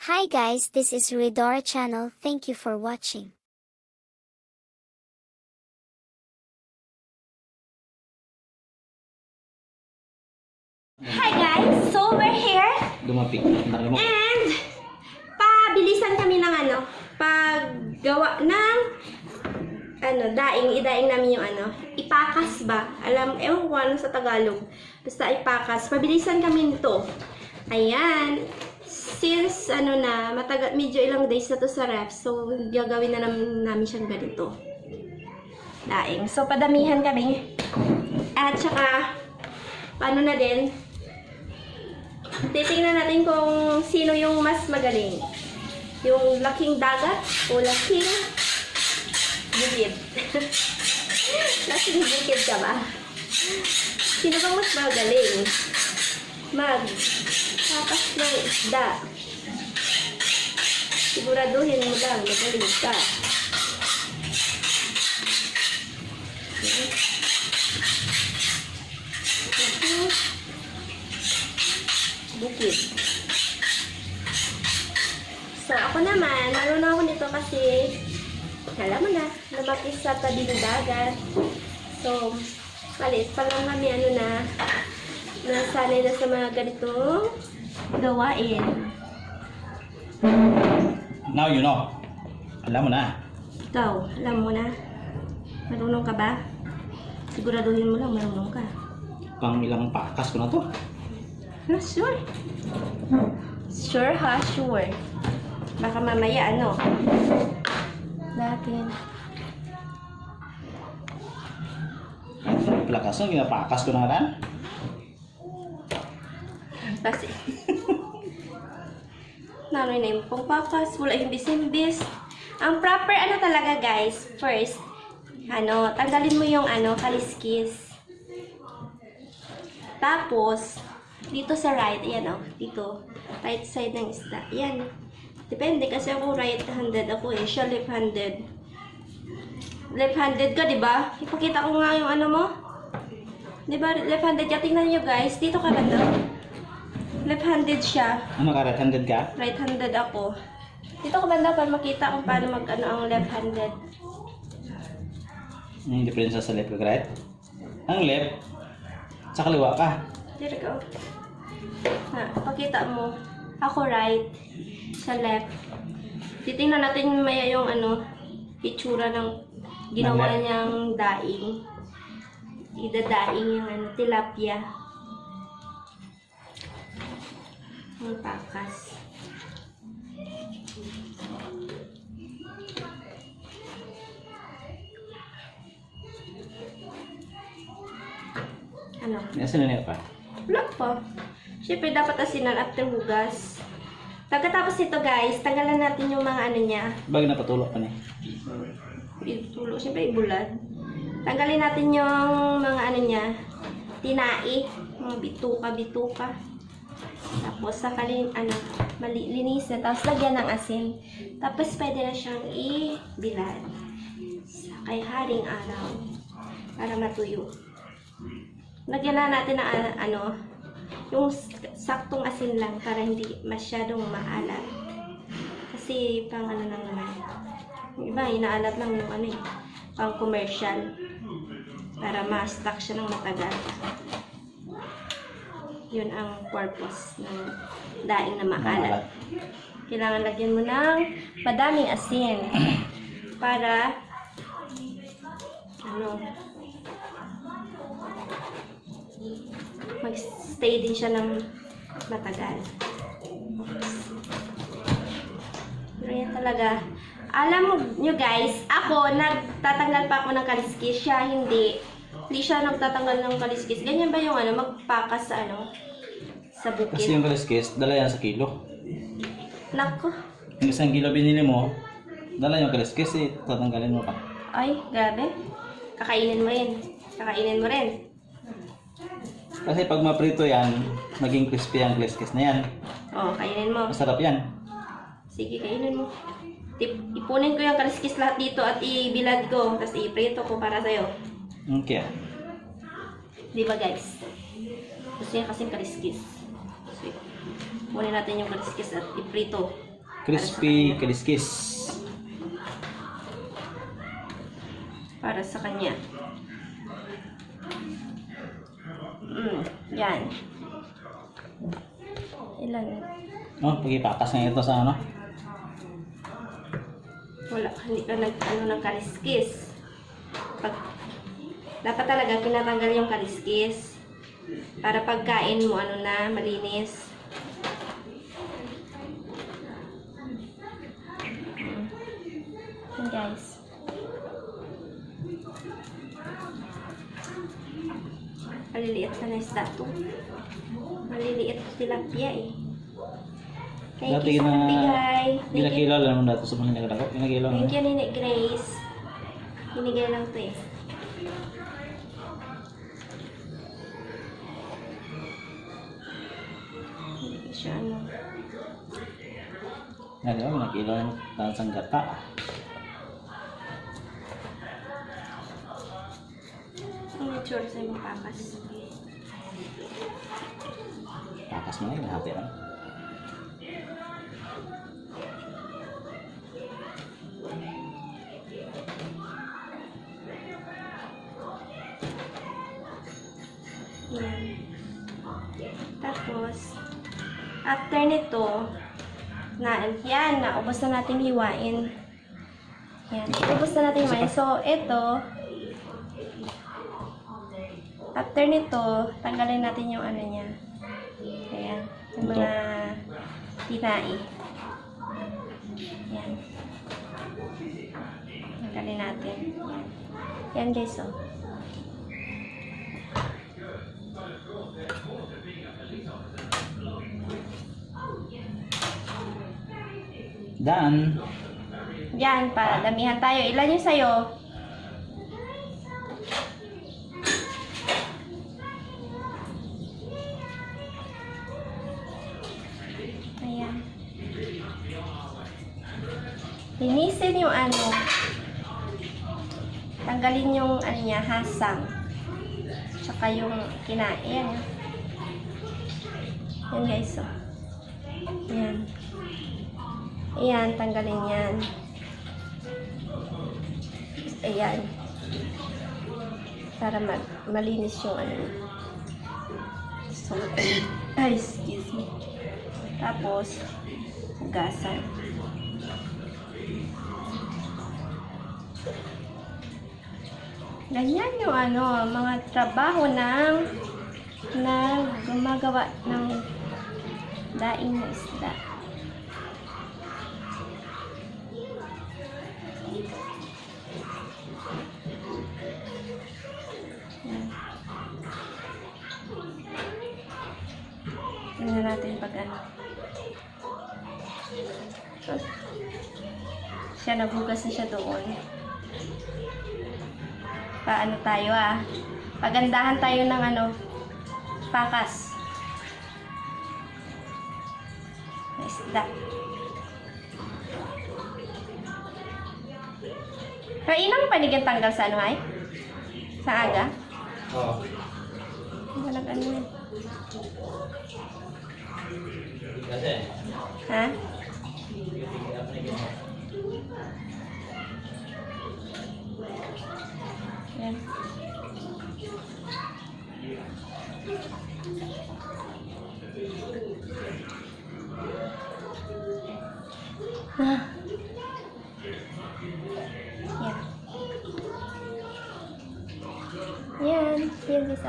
Hi guys, this is Ridora channel. Thank you for watching. Hi guys! So we're here Dumapik. Nakalimutan. and pabilisan kami ng paggawa ng idaing namin yung ipakas ba? Ewan ko ano sa Tagalog. Basta ipakas. Pabilisan kami nito. Ayan. Since medyo ilang days na to sa ref, so gagawin na namin siyang ganito. Daing. So padamihan kami. At saka paano na din, titingnan natin kung sino yung mas magaling. Yung laking dagat o laking bukid. Laking bukid ka ba? Sino bang mas magaling tapas ng isda? Siguraduhin mo lang, magaling ka. Bukid. So, ako naman, marunong ako nito kasi, alam mo na, lumaki sa tabi ng dagat. So, palit pa lang kami, nasanay na sa mga ganitong gawain. Now you know. Alam mo na. Ikaw, alam mo na. Marunong ka ba? Siguraduhin mo lang, marunong ka. Pang ilang pakas ko na to. Sure. Sure ha, sure. Baka mamaya natin. Plakas ng ginapakas ko na rin. Kasi naroy na yung pangpakas, wala yung bis-imbis. Ang proper talaga guys, first, tanggalin mo yung kaliskis. Tapos, dito sa right, ayan dito, right side ng isda. Ayan. Depende kasi ako right-handed ako siya left-handed. Left-handed ka, di ba? Ipakita ko nga yung mo. Di ba, left-handed ka? Tingnan niyo guys, dito ka banda. Left-handed siya. Ano ka? Right-handed ka? Right-handed ako. Dito ko banda para makita kung paano ang left-handed. Yung diferensya sa left and right. Ang left, sa kaliwa ka. There go. Pakita mo. Ako right, sa left. Titingnan natin maya yung itsura ng ginawa niyang daing. Idadaing yung tilapia. Ang pakas. Nasaan na niya pa? Wala pa. Siyempre, dapat asinan after hugas. Pagkatapos nito guys, tanggalan natin yung mga niya. Bagay na patulok pa niya. Itulo, siyempre ibulad. Tanggalin natin yung mga niya. Tinai. Mga bituka-bituka. Tapos, sakalin, linis na. Tapos, lagyan ng asin. Tapos, pwede na siyang ibilad. Sa kay haring araw. Para matuyo. Lagyan na natin ng yung saktong asin lang para hindi masyadong maalat. Kasi pang lang naman. Yung iba, inaalat lang yung pang commercial. Para ma-stock siya ng matagal. Yun ang purpose ng daing na maalat. Kailangan lagyan mo ng madaming asin. Para mag-stay din siya ng matagal. Pero yan talaga. Alam mo nyo guys, ako nagtatanggal pa ako ng kaliskis. Siya hindi. Hindi siya nagtatanggal ng kaliskis. Ganyan ba yung magpakas sa bukid? Kasi yung kaliskis, dala yan sa kilo. Nako. Yung isang kilo binili mo, dala yung kaliskis tatanggalin mo pa. Ay, grabe. Kakainin mo rin. Kakainin mo rin. Kasi pag maprito yan, maging crispy ang kaliskis na yan. Kainin mo. Masarap yan. Sige, kainin mo. Ipunin ko yung kaliskis lahat dito at ibilad ko. Tapos iprito ko para sa'yo. Okay. Di ba guys? Gusto niya kasing kaliskis. So, kunin natin yung kaliskis at iprito. Crispy kaliskis. Para sa kanya. Yan. Ilan? Oh, pagipakas na ito sa ano? Wala, hindi ka ng kaliskis. Dapat talaga pinatanggal yung kaliskis. Para pagkain mo, malinis. Yan guys. Maliliit na isda to. Maliliit tilapia eh. Thank you sa nagbigay. Ginakilala naman dito sa mga nagdako. Ginakilala Thank naman. you, Nini Grace. Binigay lang to eh. Hindi siya Ginakilala naman tansang gata. Ang mature sa mga pakas. Pakas mo na yun, hati lang. Yan. Tapos, after nito, naubos na natin hiwain. Yan, ubos na natin hiwain. So, ito, after nito, tanggalin natin yung niya. Ayan, yung mga tinai. Yan. Tanggalin natin. Yan. Yan guys, oh. Dan. Yan, para damihan tayo. Ilan yung sa'yo? Ayan. Linisin yung tanggalin yung niya, hasang. Tsaka yung kinain. Yan guys, oh. Yan. Ayan, tanggalin yan. Ayan. Para malinis yung So, excuse me. Tapos, hugasan. Ganyan yung mga trabaho ng gumagawa ng daing na isda. Tingnan natin pag siya, naghugas na siya doon. Paano tayo pagandahan tayo ng pakas. Na isda. Pero ilang panigyan tanggal sa ay? Sa aga? Oo. Walang yan. Kasi? Ha? Yan. Yan. Yan guys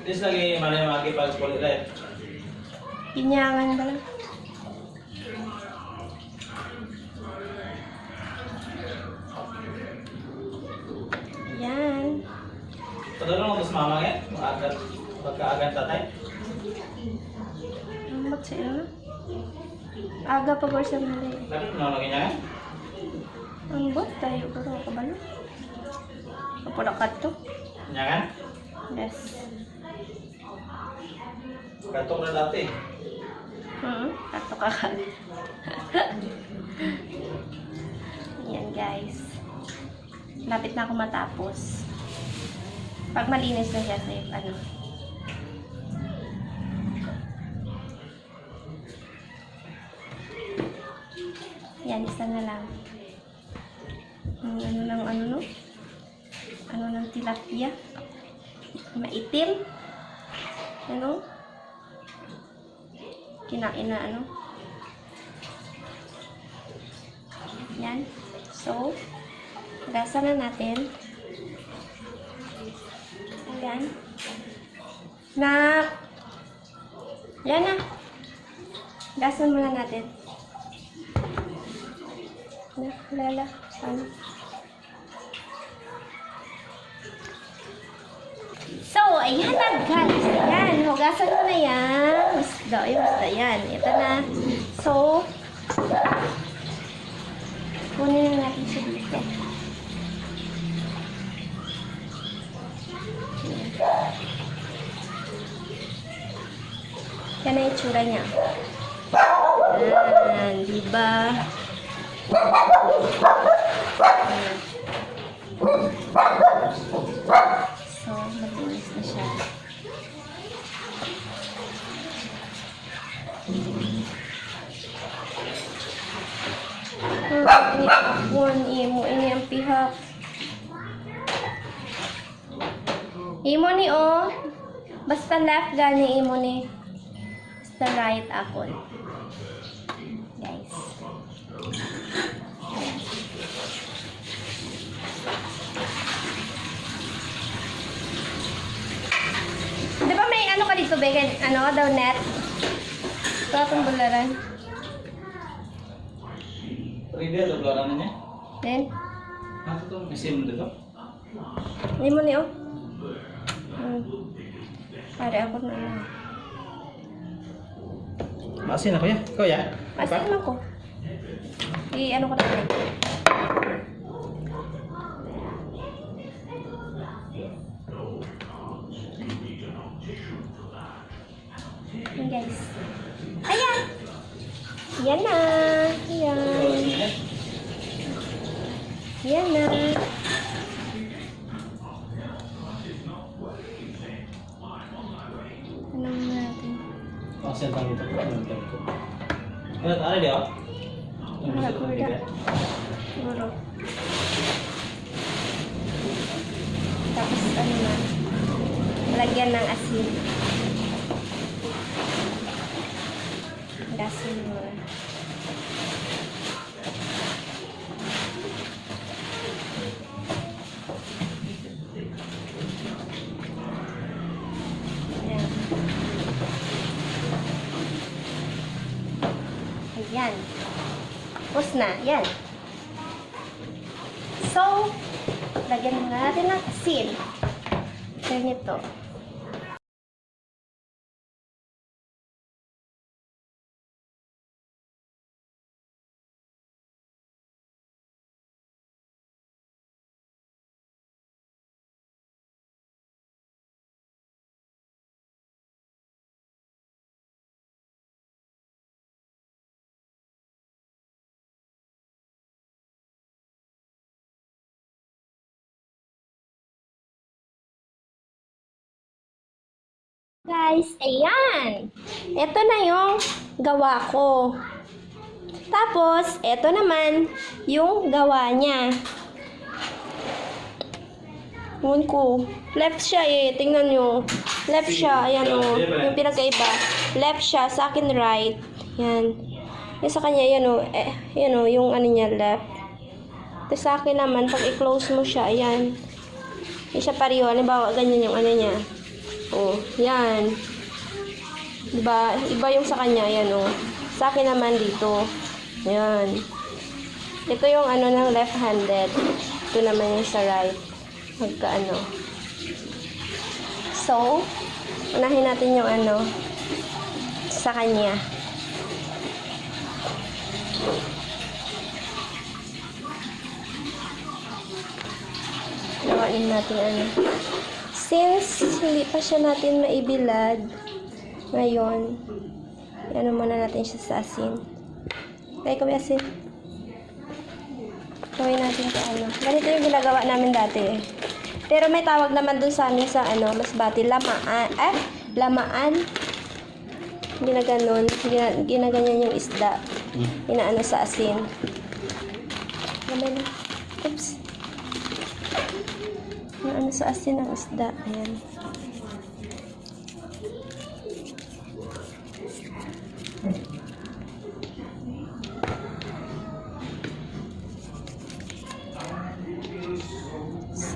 This lagi mana yang maki pag kulit. Pinyangan ba lang? Yan. Padulong mo sa mama nga, agad pagkaagan tatay. Ambot sa'yo na. Aga pa ko siya mali. Lapit mo lagi niya. Ambot tayo ko ka ba na? Kapulakat to. Niya kan? Yes. Katok na dati. Kato ka. Yan guys. Lapit na ako matapos. Pag malinis na siya, safe, ano. Yan, isa na lang. Ano ng tilapia? Maitim. Ano? Kinain na ano? Yan. So, gasa na natin. Ayan. Yan na. Gasan muna natin. Lala. Ano? So, ayan na guys. Ayan. Hugasan mo na yan. Basta yan. Ito na. So, kunin na natin siya dito. Yan na yung tsura niya. Ayan. Diba? So, malinis na siya. Ini akon, ini ang pihak. Imo ni oh. Basta left gani imo ni. Basta right akon. Guys. Di ba may ano ka dito, Began? Ano daw net? Ito akong bularan. Ready atau keluaran niya? Then, Ano to? Mesin dito? imo ni oh. Pare ako na ano. Masin ako ya? Ikaw ya? Asa naman ko? Ano ko na rin? Ayan guys. Ayan! Yan na! Ayan! Yan na! Tanong natin. Masin tang dito. Ano tayo dia? Wala ko wala. Siguro. Tapos ano na. Lagyan ng asin. Asin mo na. Ayan. Ayan. Tapos na. Yan. So, lagyan na natin ng asin. Ganito. Guys, ayan. Ito na yung gawa ko. Tapos, ito naman yung gawa niya. Ewan ko. Left siya eh. Tingnan nyo. Left siya. Ayan o. Yung pinagkaiba. Left siya. Sa akin right. Yan. Yung sa kanya, yan o. Yan o. Yung ano niya, left. Tapos sa akin naman, pag i-close mo siya, ayan. Hindi siya pareho. Halimbawa, ganyan yung ano niya. Oh, yan. Diba? Iba yung sa kanya, yan oh. Sa akin naman dito. Yan. Ito yung ano ng left-handed. Ito naman yung sa right. Magkaano. So, unahin natin yung ano sa kanya. Gawain natin ano. Since hindi pa siya natin maibilad ngayon, ano muna natin siya sa asin. Kaya kami asin. Gawin natin ito ano. Ganito yung ginagawa namin dati eh. Pero may tawag naman dun sa amin sa ano, Masbate, lamaan. Lamaan. Ginaganon. Ginaganyan yung isda. Inaano sa asin. Gamay na. Oops. Inaano sa asin ang isda. Ayan.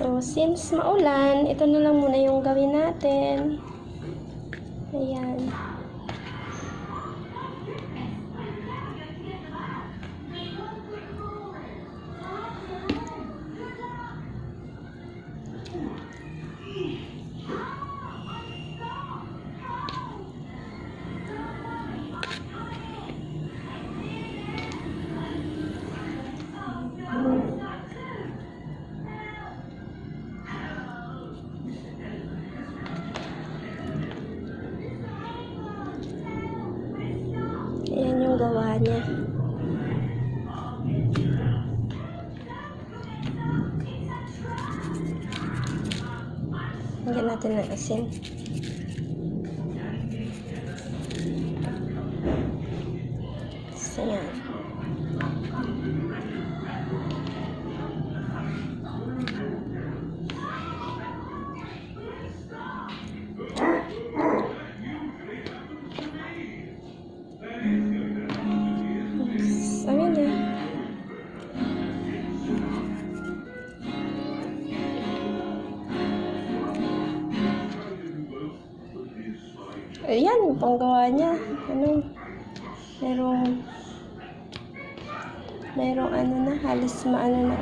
So, since maulan, ito na lang muna yung gawin natin. Ayan. Ayan yung gawa niya. Lagyan natin ng asin. So, yan. Ayan na. Ayan, yung panggawa niya. Ano? Merong ano na, halos maano na.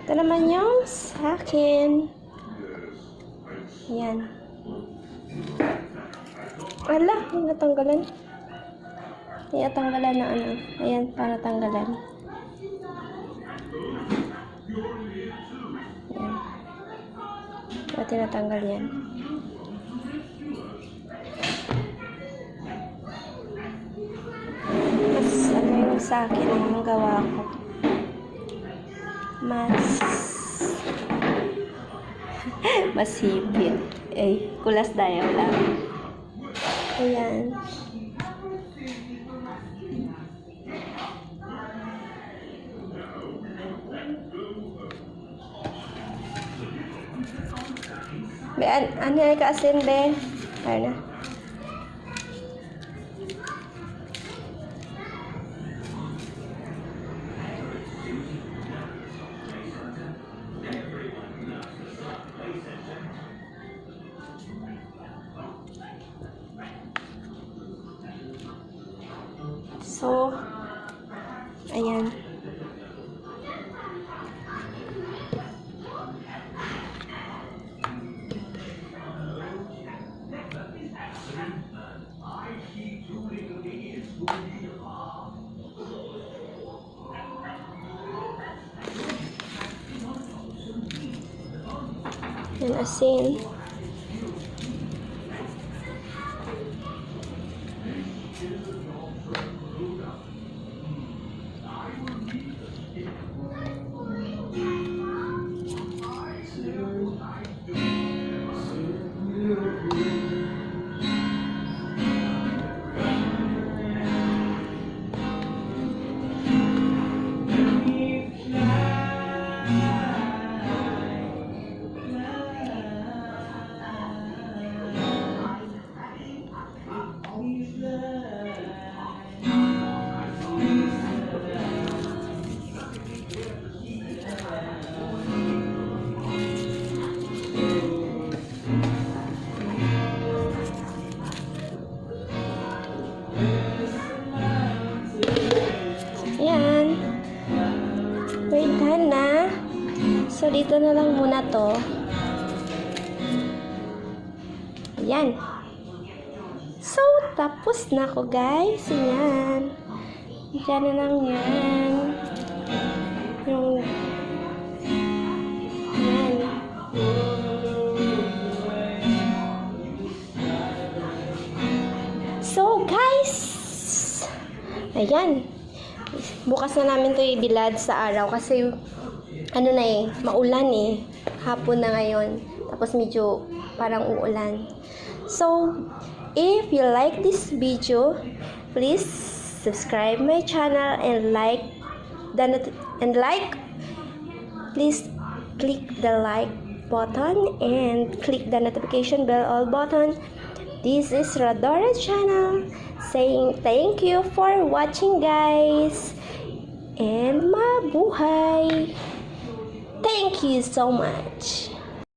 Ito naman yung sa akin. Ayan. Ala, yung natanggalan. Yung natanggalan na ano. Ayan, para tanggalan. Ayan. Pati natanggal yan. Mas ano yung sa akin, yung gawa ko. Masipit. Eh, kulas dayaw lang. Ayan. Be, ano ay kaasin, be? Ayun na. So, ayan. Yan, asin. Ayan. We're done na. So, dito na lang muna to. Ayan. So, tapos na ko, guys. Ayan. Diyan na lang yan. Yung... Ayan. So, guys. Ayan. Bukas na namin to ibilad sa araw kasi ano na eh, maulan eh. Hapon na ngayon. Tapos medyo parang uulan. So, if you like this video, please subscribe my channel and please click the like button and click the notification bell all button. This is Rodora channel saying thank you for watching, guys, and mabuhay. Thank you so much.